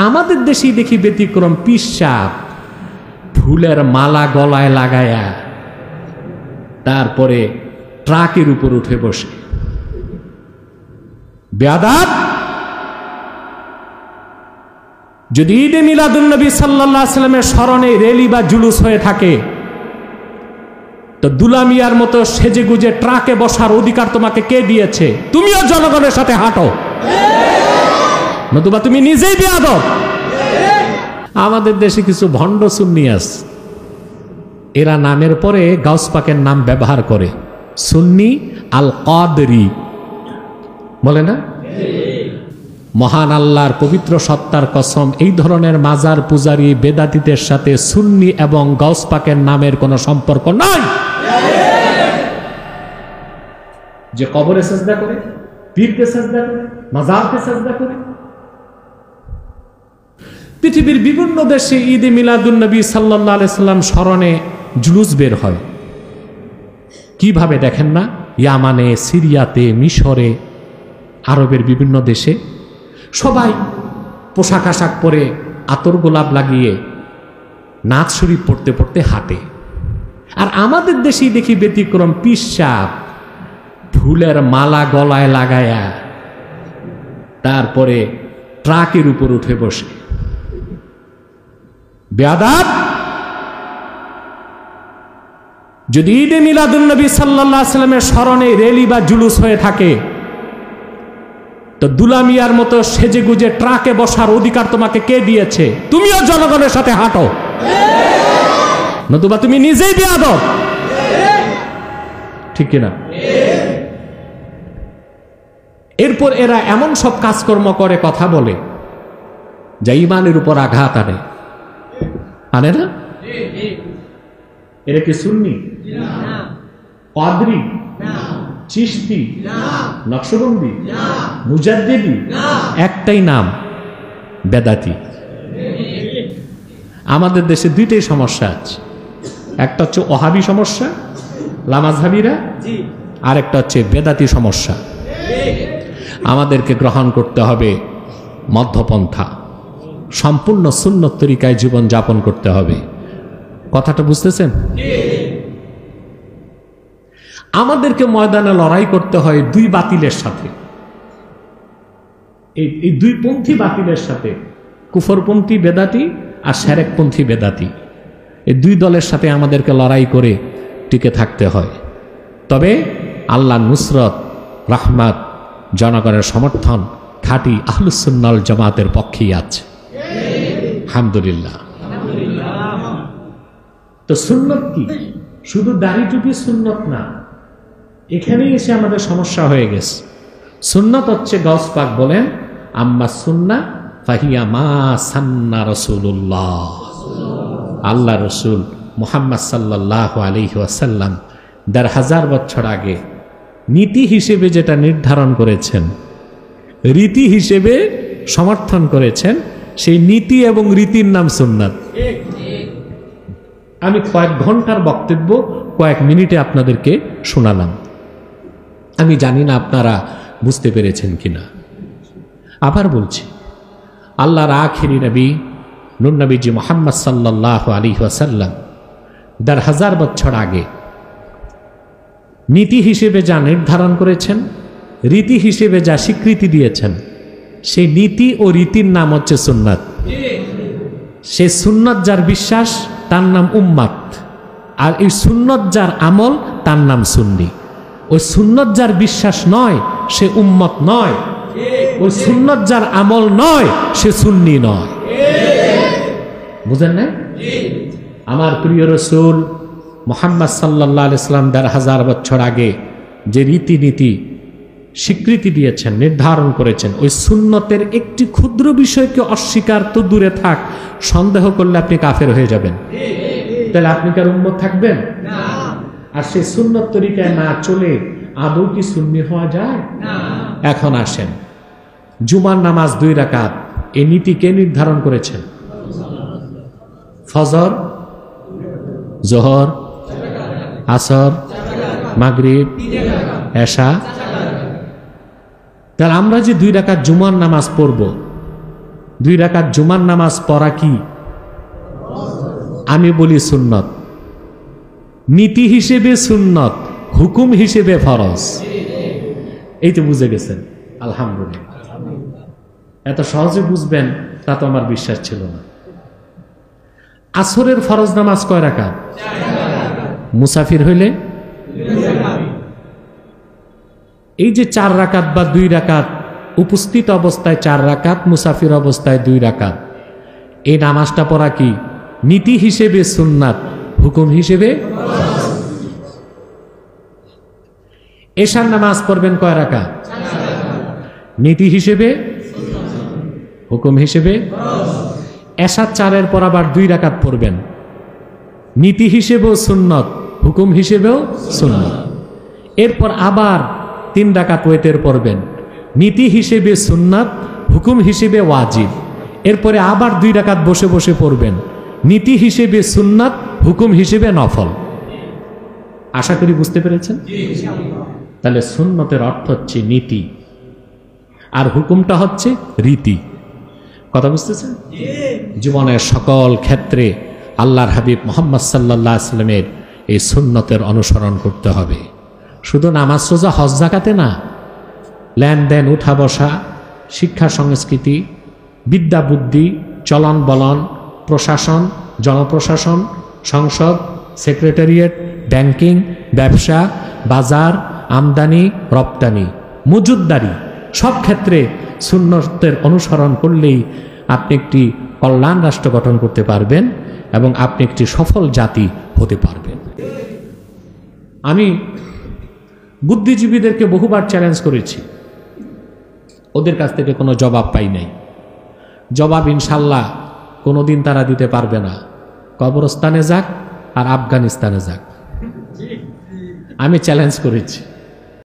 আমাদের দেশেই দেখি ব্যতিক্রম, পিসাব ফুলের মালা গলায় লাগায়া তারপরে ট্রাকের উপর উঠে বসে। বেয়াদব! যদি ঈদে মিলাদুন্নবী সাল্লাল্লাহু আলাইহি ওয়াসাল্লামের স্মরণে র্যালি বা জুলুস হয়ে থাকে, তো দুলামিয়ার মতো সেজে গুজে ট্রাকে বসার অধিকার তোমাকে কে দিয়েছে? তুমিও জনগণের সাথে হাঁটো, নতুবা তুমি নিজেই বেয়াদব। আমাদের দেশে কিছু ভণ্ড সুন্নি আছে, এরা নামের পরে গাউস পাকের নাম ব্যবহার করে। সুন্নি আল কাদরি বলে না? মহান আল্লাহর পবিত্র সত্তার কসম, এই ধরনের মাজার পূজারী বেদাতীদের সাথে সুন্নি এবং গাউস পাকের নামের কোনো সম্পর্ক নাই। যে কবরে সাজদা করে, পীরকে সাজদা করে, মাজারকে সাজদা করে। পৃথিবীর বিভিন্ন দেশে ঈদে মিলাদুন্নবী সাল্লাল্লাহু আলাইহি সাল্লাম স্মরণে জুলুস বের হয়। কিভাবে দেখেন না? ইয়ামানে, সিরিয়াতে, মিশরে, আরবের বিভিন্ন দেশে সবাই পোশাক আশাক পরে আতর গোলাপ লাগিয়ে নাচ শরীফ পড়তে পড়তে হাঁটে। আর আমাদের দেশেই দেখি ব্যতিক্রম, পিসাব ফুলের মালা গলায় লাগায়া তারপরে ট্রাকের উপর উঠে বসে। বেয়াদব! যদি ঈদে মিলাদুন্নবী সাল্লাল্লাহু আলাইহি ওয়াসাল্লামের স্মরণে র্যালি বা জুলুস হয়ে থাকে, তো দুলামিয়ার মতো সেজে গুজে ট্রাকে বসার অধিকার তোমাকে কে দিয়েছে? তুমিও জনগণের সাথে হাঁটো, নতুবা তুমি নিজেই বেয়াদব। ঠিক কিনা? এরপর এরা এমন সব কাজকর্ম করে, কথা বলে, যা ঈমানের উপর আঘাত আনে। আনে না? এরা কি সুন্নি, কাদরি, চিশতি, নকশবন্দি, মুজাদ্দিদি? একটাই নাম, বেদাতি। আমাদের দেশে দুইটাই সমস্যা আছে, একটা হচ্ছে ওহাবি সমস্যা, লামাজহাবিরা, আর একটা হচ্ছে বেদাতি সমস্যা। আমাদেরকে গ্রহণ করতে হবে মধ্যপন্থা, সম্পূর্ণ সুন্নত তরিকায় জীবন যাপন করতে হবে। কথাটা বুঝতেছেন? আমাদেরকে ময়দানে লড়াই করতে হয় দুই বাতিলের সাথে, এই দুই পন্থী বাতিলের সাথে, কুফরপন্থী বেদাতি আর শিরকপন্থী বেদাতি। এই দুই দলের সাথে আমাদেরকে লড়াই করে টিকে থাকতে হয়। তবে আল্লাহর নুসরত, রাহমাত, জনগণের সমর্থন খাঁটি আহলুস সুন্নাহ ওয়াল জামাতের পক্ষেই আছে, আলহামদুলিল্লাহ। তো সুন্নত কি? শুধু দাড়ি টুপি সুন্নত না, এখানেই এসে আমাদের সমস্যা হয়ে গেছে। সুন্নত হচ্ছে, গাউস পাক বলেন, আম্মা সুন্নাহ ফাহিয়া মা সান্না রাসূলুল্লাহ। আল্লাহ রসুল মুহাম্মদ সাল্লাল্লাহু আলাইহি ওয়াসাল্লাম ১,৫০০ বছর আগে নীতি হিসেবে যেটা নির্ধারণ করেছেন, রীতি হিসেবে সমর্থন করেছেন, সেই নীতি এবং রীতির নাম সুন্নাত। আমি কয়েক ঘন্টার বক্তব্য কয়েক মিনিটে আপনাদেরকে শোনালাম। আমি জানি না আপনারা বুঝতে পেরেছেন কিনা। আবার বলছি, আল্লাহর আখিরি নবী নূর নবীজি মুহাম্মদ সাল্লাল্লাহু আলাইহি ওয়াসাল্লাম ১,৫০০ বছর আগে নীতি হিসেবে যা নির্ধারণ করেছেন, রীতি হিসেবে যা স্বীকৃতি দিয়েছেন, সেই নীতি ও রীতির নাম হচ্ছে সুন্নাত। সেই সুন্নাত যার বিশ্বাস তার নাম উম্মাত, আর এই সুন্নাত যার আমল তার নাম সুন্নি। ওই সুন্নাত যার বিশ্বাস নয় সে উম্মত নয়, ওই সুন্নাত যার আমল নয় সে সুন্নি নয়। বুঝেন না? আমার প্রিয় রাসূল মুহাম্মদ সাল্লাল্লাহু আলাইহি ওয়াসাল্লাম ১,৫০০ বছর আগে যে রীতিনীতি স্বীকৃতি দিয়েছেন, নির্ধারণ করেছেন, ওই সুন্নতের একটি ক্ষুদ্র বিষয়কে অস্বীকার তো দূরে থাক, সন্দেহ করলে আপনি কাফের হয়ে যাবেন। তাহলে আপনি কার উম্মত থাকবেন? আর সেই সুন্নত তরিকায় না চলে আদৌ কি সুন্নি হওয়া যায়? এখন আসেন, জুমার নামাজ 2 রাকাত, এই নীতি কে নির্ধারণ করেছেন? ফজর, জোহর, আসর, মাগরিব, এশা। তাহলে আমরা যে 2 রাকাত জুমার নামাজ পড়ব, 2 রাকাত জুমার নামাজ পড়া কি? আমি বলি সুন্নত। নীতি হিসেবে সুন্নত, হুকুম হিসেবে ফরজ। এই তো বুঝে গেছেন, আলহামদুলিল্লাহ। এত সহজে বুঝবেন তা তো আমার বিশ্বাস ছিল না। আসরের ফরজ নামাজ কয় রাকাত? মুসাফির হইলে এই যে 4 রাকাত বা 2 রাকাত, উপস্থিত অবস্থায় 4 রাকাত, মুসাফির অবস্থায় 2 রাকাত, এই নামাজটা পড়া কি? নীতি হিসেবে সুন্নাত, হুকুম হিসেবে। এশার নামাজ পড়বেন কয় রাকাত? নীতি হিসেবে, হুকুম হিসেবে। এশার 4-এর পর আবার 2 রাকাত পড়বেন, নীতি হিসেবেও সুন্নত, হুকুম হিসেবেও সুন্নত। এরপর আবার 3 রাকাত ওয়েতের পড়বেন, নীতি হিসেবে সুন্নাত, হুকুম হিসেবে ওয়াজিব। এরপরে আবার 2 রাকাত বসে বসে পড়বেন, নীতি হিসেবে সুন্নাত, হুকুম হিসেবে নফল। আশা করি বুঝতে পেরেছেন। তাহলে সুন্নতের অর্থ হচ্ছে নীতি, আর হুকুমটা হচ্ছে রীতি। কথা বুঝতেছেন? জীবনের সকল ক্ষেত্রে আল্লাহর হাবিব মুহাম্মদ সাল্লাল্লাহু আলাইহি ওয়াসাল্লামের এই সুন্নতের অনুসরণ করতে হবে। শুধু নামাজ, রোজা, হজ, যাকাতে না, লেনদেন, উঠা বসা, শিক্ষা সংস্কৃতি, বিদ্যা বুদ্ধি, চলন বলন, প্রশাসন, জনপ্রশাসন, সংসদ, সেক্রেটারিয়েট, ব্যাংকিং, ব্যবসা, বাজার, আমদানি রপ্তানি, মজুদদারি, সব ক্ষেত্রে সুন্নতের অনুসরণ করলেই আপনি একটি কল্যাণ রাষ্ট্র গঠন করতে পারবেন এবং আপনি একটি সফল জাতি হতে পারবেন। আমি বুদ্ধিজীবীদেরকে বহুবার চ্যালেঞ্জ করেছি, ওদের কাছ থেকে কোনো জবাব পাই নাই। জবাব ইনশাল্লাহ কোনোদিন তারা দিতে পারবে না। কবরস্থানে যাক আর আফগানিস্তানে যাক, আমি চ্যালেঞ্জ করেছি।